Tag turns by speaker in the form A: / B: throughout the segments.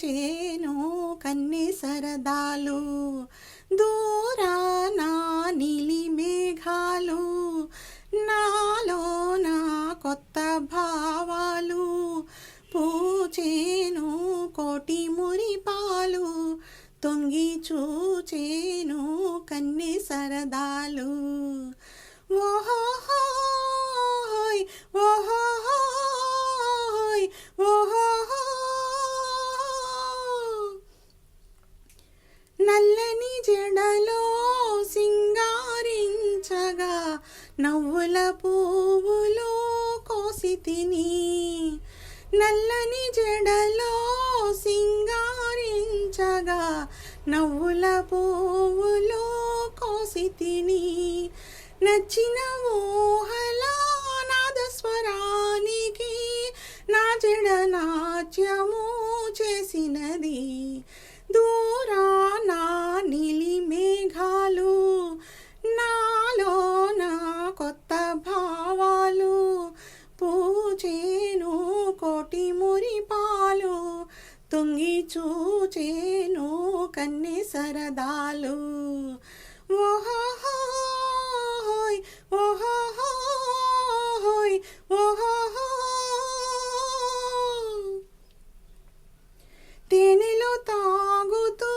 A: పూచేను కన్ని సరదాలు, దూరాన నీలి మేఘాలు, నాలో నా కొత్త భావాలు, పూచేను కోటి మురిపాలు, తొంగి చూచేను కన్ని సరదాలు. ఓహోహోయ్ ఓహోహోయ్ ఓహోహో, నల్లని జడలో సింగారించగా నవ్వుల పువ్వులు కోసి తిని, నల్లని జడలో సింగారించగా నవ్వుల పువ్వులు కోసి తిని, నచ్చిన ఊహల నాదస్వరానికి నా జడ నాట్యము చేసినది, దూరాన నీలి మేఘాలు, నాలో నా కొత్త భావాలు, పూచేను కోటి మురిపాలు, తొంగి చూచేను కన్ని సరదాలు. ఓహోహోయ్ ఓహోహోయ్ ఓహోహో, తేనెలో తాగుతూ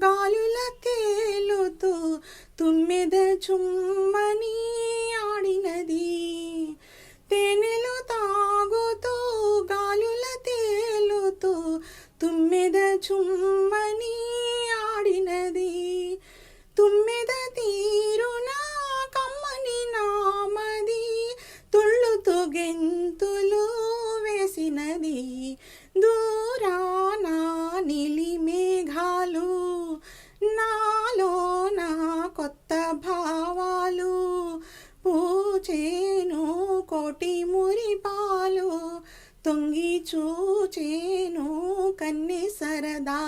A: గాలుల తేలుతూ తుమ్మెద చుమ్మని ఆడినది, తేనెలో తాగుతూ గాలుల తేలుతూ తుమ్మెద చుమ్మని ఆడినది, తుమ్మెద తీరున కమ్మని నామది తుళ్ళుతూ గెంతులు వేసినది, దూరాన నీలి మేఘాలు, నాలో నా కొత్త భావాలు, పూచేను కోటి మురిపాలు, తొంగి చూచేను కన్ని సరదా.